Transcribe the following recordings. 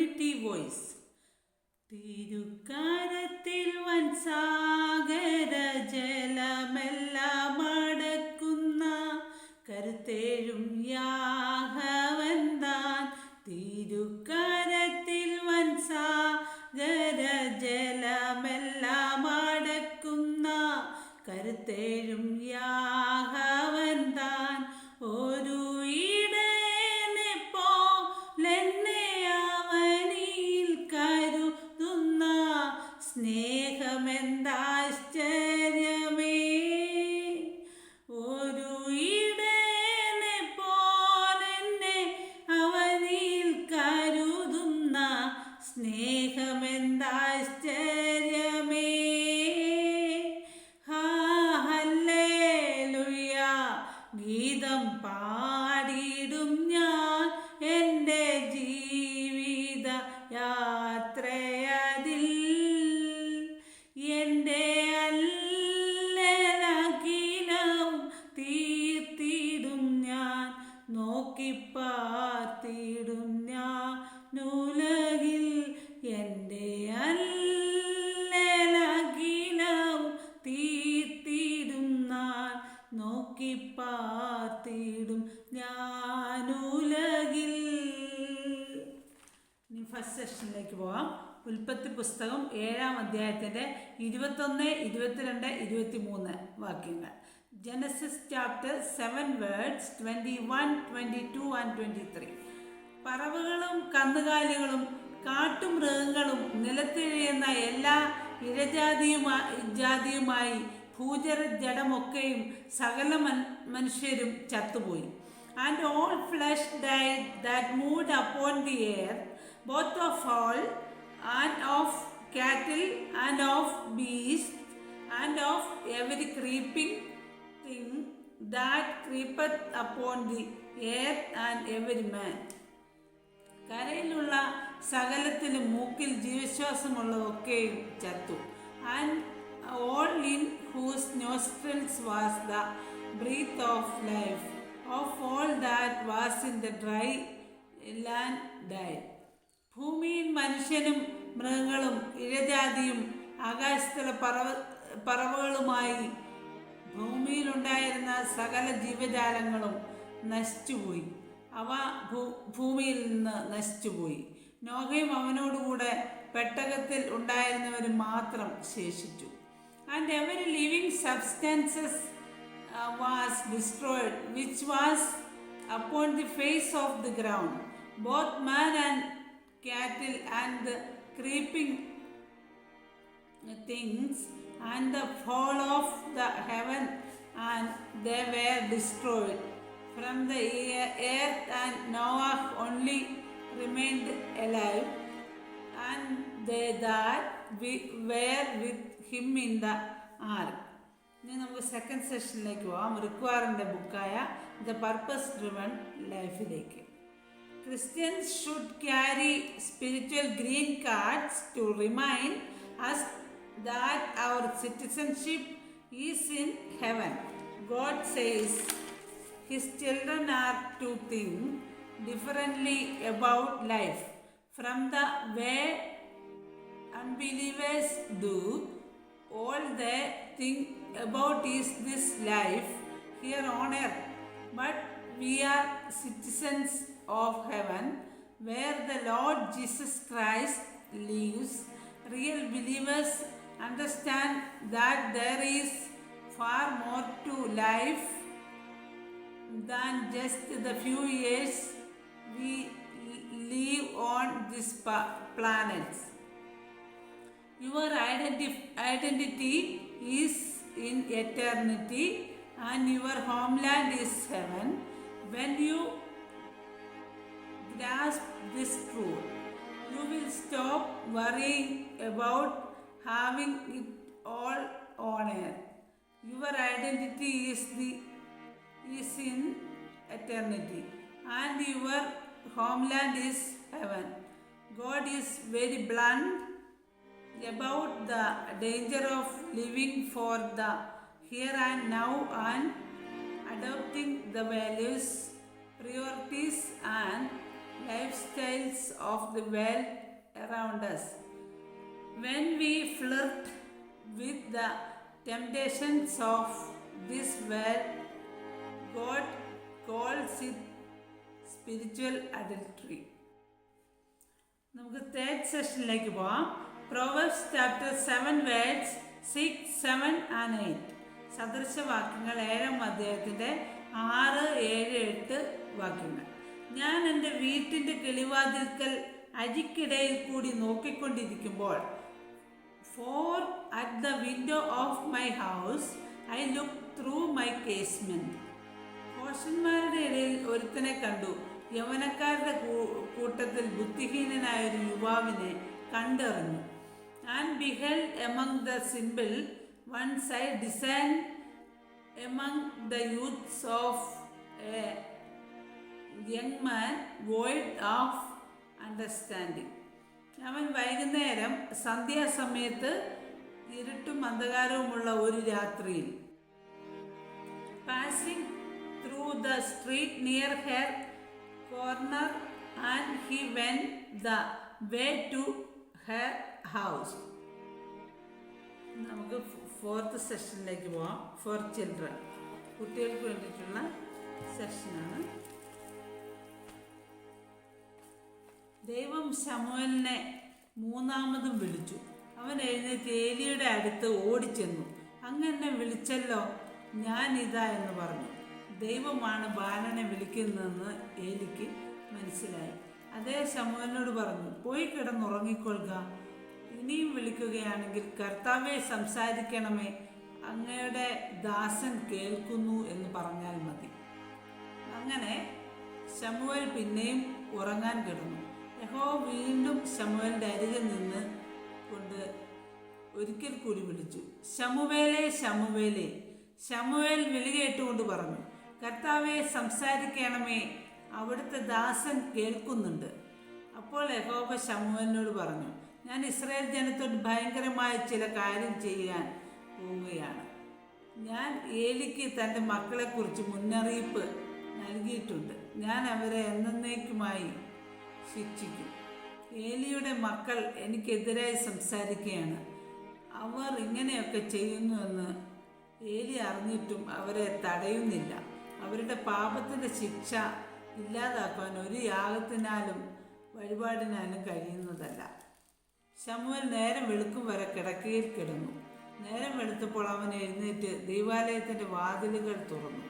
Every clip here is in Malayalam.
Trinity voice. തിരുക്കരത്തിൽ വൻ സാഗര ജലമെല്ലാം അടക്കുന്ന കരുത്തേഴും യാഹവൻ താൻ. തിരുക്കരത്തിൽ വൻ സാഗര ജലമെല്ലാം അടക്കുന്ന കരുത്തേഴും യാഹവൻ താൻ. ഒരു ഇടയനെ പോലെന്നെ അവനിൽ കരുതുന്ന സ്നേഹമെന്താശ്ചര്യമേ. ഒരു ഇടയനെ പോലെന്നെ അവനിൽ കരുതുന്ന സ്നേഹമെന്താശ്ചര്യമേ. ഗീതം പാടിടും ഞാൻ എൻ്റെ ജീവിത യാത്രയതിൽ. എൻ്റെ അല്ലലഖിലവും തീർത്തിടും ഞാൻ, നോക്കിപ്പാർത്തിടും ഞാൻ ഉലകിൽ. എൻ്റെ അല്ലലഖിലവും തീർത്തിടും ഞാൻ, നോക്കിപ്പാർത്തിടും ഞാനുലകിൽ. ഇനി ഫസ്റ്റ് സെഷനിലേക്ക് പോകാം. ഉൽപ്പത്തി പുസ്തകം 7-ാം അധ്യായത്തിൻ്റെ 21, 22, 23 വാക്യങ്ങൾ. Genesis chapter 7 words 21, 22 and 23. പറവകളും കന്നുകാലികളും കാട്ടുമൃഗങ്ങളും നിലത്തിഴയുന്ന എല്ലാ ഇഴജാതിയുമായി ഭൂചര ജഡമൊക്കെയും സകല മനുഷ്യരും ചത്തുപോയി. And all flesh died that moved upon the air, both of fowl, and of cattle, and of beast, and of every creeping thing that creepeth upon the earth, and every man. കരയിലുള്ള സകലത്തിലും മൂക്കിൽ ജീവശ്വാസമുള്ളതൊക്കെയും ചത്തു. And all in whose nostrils was the breath of life, of all that was in the dry land died. ഭൂമിയിൽ മനുഷ്യനും മൃഗങ്ങളും ഇഴജാതിയും ആകാശത്തിലെ പറവകളുമായി ഭൂമിയിലുണ്ടായിരുന്ന സകല ജീവജാലങ്ങളും നശിച്ചുപോയി. അവ ഭൂമിയിൽ നിന്ന് നശിച്ചുപോയി. നോഹയും അവനോടുകൂടെ പെട്ടകത്തിൽ ഉണ്ടായിരുന്നവരും മാത്രം ശേഷിച്ചു. And every living substance was destroyed, which was upon the face of the ground, both man and cattle, and the creeping things, and the fall of the heaven, and they were destroyed from the earth, and Noah only remained alive, and they that were with him in the ark. ഇനി നമുക്ക് സെക്കൻഡ് സെഷനിലേക്ക് പോകാം. റിക്വയറിൻ്റെ ബുക്കായ ദ പർപ്പസ് ഡ്രിവൺ ലൈഫിലേക്ക്. Christians should carry spiritual green cards to remind us that our citizenship is in heaven. God says his children are to think differently about life from the way unbelievers do. All they think about is this life here on earth, but we are citizens of heaven, where the Lord Jesus Christ lives. Real believers understand that there is far more to life than just the few years we live on this planet. Your identity is in eternity, and your homeland is heaven. When you grasp this truth, you will stop worrying about having it all on earth. Your identity is in eternity, and your homeland is heaven. God is very blunt about the danger of living for the here and now and adopting the values, priorities and lifestyles of the world around us. When we flirt with the temptations of this world, God calls it spiritual adultery. നമുക്ക് തേർഡ് സെഷനിലേക്ക് പോവാം. പ്രൊവേർബ്സ് ചാപ്റ്റർ 7 വേർഡ്സ് 6, 7 and 8. സദൃശവാക്യങ്ങൾ 7-ാം അധ്യായത്തിൻ്റെ 6, 7, 8 വാക്യങ്ങൾ. ഞാൻ എൻ്റെ വീട്ടിൻ്റെ കിളിവാതിൽക്കൽ അഴിക്കിടയിൽ കൂടി നോക്കിക്കൊണ്ടിരിക്കുമ്പോൾ, for at the window of my house I look through my casement. ഭോഷന്മാരുടെ ഇടയിൽ ഒരുത്തനെ കണ്ടു, യൗവനക്കാരുടെ കൂട്ടത്തിൽ ബുദ്ധിഹീനനായ ഒരു യുവാവിനെ കണ്ടറിഞ്ഞു. And beheld among the simple ones I discern among the youths of a young man void of understanding. അവൻ വൈകുന്നേരം സന്ധ്യാസമയത്ത് ഇരുട്ടും അന്ധകാരവുമുള്ള ഒരു രാത്രിയിൽ passing through the street near her corner and he went the way to her house. നമുക്ക് ഫോർത്ത് സെഷനിലേക്ക് പോവാം. ഫോർ ചിൽഡ്രൻ, കുട്ടികൾക്ക് വേണ്ടിയിട്ടുള്ള സെഷനാണ്. ദൈവം ശമൂവേലിനെ മൂന്നാമതും വിളിച്ചു. അവൻ എഴുന്നേറ്റ് ഏലിയുടെ അടുത്ത് ഓടിച്ചെന്നു. അങ്ങനെ വിളിച്ചല്ലോ, ഞാനിതാ എന്ന് പറഞ്ഞു. ദൈവമാണ് ബാലനെ വിളിക്കുന്നതെന്ന് ഏലിക്ക് മനസ്സിലായി. അതേ ശമൂവേലിനോട് പറഞ്ഞു, പോയി കിടന്നുറങ്ങിക്കൊള്ളുക. ഇനിയും വിളിക്കുകയാണെങ്കിൽ കർത്താവെ സംസാരിക്കണമേ, അങ്ങയുടെ ദാസൻ കേൾക്കുന്നു എന്ന് പറഞ്ഞാൽ മതി. അങ്ങനെ ശമൂവേൽ പിന്നെയും ഉറങ്ങാൻ കിടന്നു. യഹോവ വീണ്ടും ശമൂവേലിൻ്റെ അരികിൽ നിന്ന് കൊണ്ട് ഒരിക്കൽ കൂടി വിളിച്ചു, ശമൂവേലേ, ശമൂവേലേ. ശമൂവേൽ വിളി കേട്ടുകൊണ്ട് പറഞ്ഞു, കർത്താവെ സംസാരിക്കണമേ, അവിടുത്തെ ദാസൻ കേൾക്കുന്നുണ്ട്. അപ്പോൾ യഹോവ ശമൂവേലിനോട് പറഞ്ഞു, ഞാൻ ഇസ്രായേൽ ജനത്തോട് ഭയങ്കരമായ ചില കാര്യം ചെയ്യാൻ പോവുകയാണ്. ഞാൻ ഏലിക്ക് തൻ്റെ മക്കളെക്കുറിച്ച് മുന്നറിയിപ്പ് നൽകിയിട്ടുണ്ട്. ഞാൻ അവരെ എന്നേക്കുമായി ശിക്ഷിക്കും. ഏലിയുടെ മക്കൾ എനിക്കെതിരായി സംസാരിക്കുകയാണ്. അവർ ഇങ്ങനെയൊക്കെ ചെയ്യുന്നുവെന്ന് ഏലി അറിഞ്ഞിട്ടും അവരെ തടയുന്നില്ല. അവരുടെ പാപത്തിൻ്റെ ശിക്ഷ ഇല്ലാതാക്കാൻ ഒരു യാഗത്തിനാലും വഴിപാടിനാലും കഴിയുന്നതല്ല. ശമൂവേൽ നേരം വെളുക്കും വരെ കിടക്കയിൽ കിടന്നു. നേരം വെളുത്തപ്പോൾ അവൻ എഴുന്നേറ്റ് ദൈവാലയത്തിൻ്റെ വാതിലുകൾ തുറന്നു.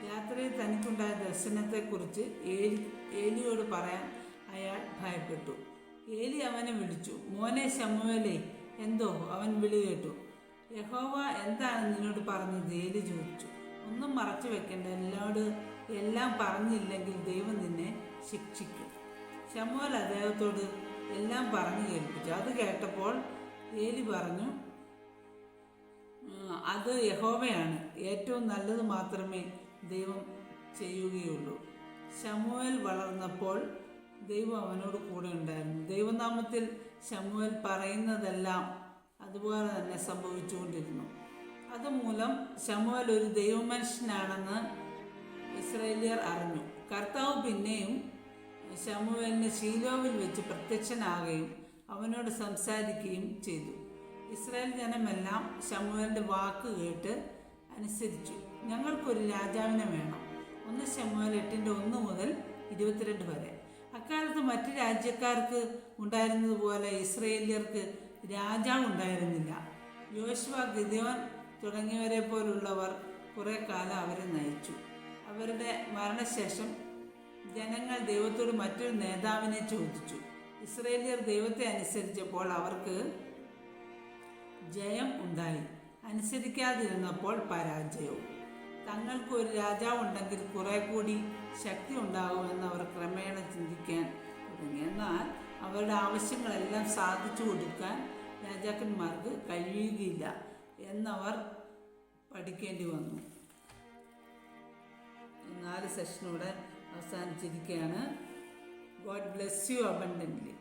രാത്രിയിൽ തനിക്കുണ്ടായ ദർശനത്തെക്കുറിച്ച് ഏലിയോട് പറയാൻ അയാൾ ഭയപ്പെട്ടു. ഏലി അവനെ വിളിച്ചു, മോനെ ശമൂവേലേ. എന്തോ? അവൻ വിളി കേട്ടു. യഹോവ എന്താണ് നിന്നോട് പറഞ്ഞത്? ഏലി ചോദിച്ചു. ഒന്നും മറച്ചു വെക്കേണ്ട, എല്ലാം പറഞ്ഞില്ലെങ്കിൽ ദൈവം നിന്നെ ശിക്ഷിക്കും. ശമൂവേൽ അദ്ദേഹത്തോട് എല്ലാം പറഞ്ഞു കേൾപ്പിച്ചു. അത് കേട്ടപ്പോൾ ഏലി പറഞ്ഞു, അത് യഹോവയാണ്, ഏറ്റവും നല്ലത് മാത്രമേ ദൈവം ചെയ്യുകയുള്ളൂ. ശമൂവേൽ വളർന്നപ്പോൾ ദൈവം അവനോട് കൂടെ ഉണ്ടായിരുന്നു. ദൈവനാമത്തിൽ ശമൂവേൽ പറയുന്നതെല്ലാം അതുപോലെ തന്നെ സംഭവിച്ചുകൊണ്ടിരുന്നു. അതുമൂലം ശമൂവേൽ ഒരു ദൈവമനുഷ്യനാണെന്ന് ഇസ്രായേലിയർ അറിഞ്ഞു. കർത്താവ് പിന്നെയും ശമൂവേലിന് ശീലോവിൽ വെച്ച് പ്രത്യക്ഷനാകുകയും അവനോട് സംസാരിക്കുകയും ചെയ്തു. ഇസ്രായേൽ ജനമെല്ലാം ശമൂവേലിൻ്റെ വാക്ക് കേട്ട് അനുസരിച്ചു. ഞങ്ങൾക്കൊരു രാജാവിനെ വേണം. 1 ശമൂവേൽ 8:1 മുതൽ 22 വരെ. അക്കാലത്ത് മറ്റ് രാജ്യക്കാർക്ക് ഉണ്ടായിരുന്നതുപോലെ ഇസ്രായേലിയർക്ക് രാജാവ് ഉണ്ടായിരുന്നില്ല. യോശുവ, ഗിദെയോൻ തുടങ്ങിയവരെ പോലുള്ളവർ കുറേ കാലം അവരെ നയിച്ചു. അവരുടെ മരണശേഷം ജനങ്ങൾ ദൈവത്തോട് മറ്റൊരു നേതാവിനെ ചോദിച്ചു. ഇസ്രായേലിയർ ദൈവത്തെ അനുസരിച്ചപ്പോൾ അവർക്ക് ജയം ഉണ്ടായി, അനുസരിക്കാതിരുന്നപ്പോൾ പരാജയവും. തങ്ങൾക്ക് ഒരു രാജാവുണ്ടെങ്കിൽ കുറെ കൂടി ശക്തി ഉണ്ടാകുമെന്ന് അവർ ക്രമേണ ചിന്തിക്കാൻ തുടങ്ങി. എന്നാൽ അവരുടെ ആവശ്യങ്ങളെല്ലാം സാധിച്ചു കൊടുക്കാൻ രാജാക്കന്മാർക്ക് കഴിയുകയില്ല എന്നവർ പഠിക്കേണ്ടി വന്നു. 4 സെഷനോടെ അവസാനിച്ചിരിക്കുകയാണ്. God bless you abundantly.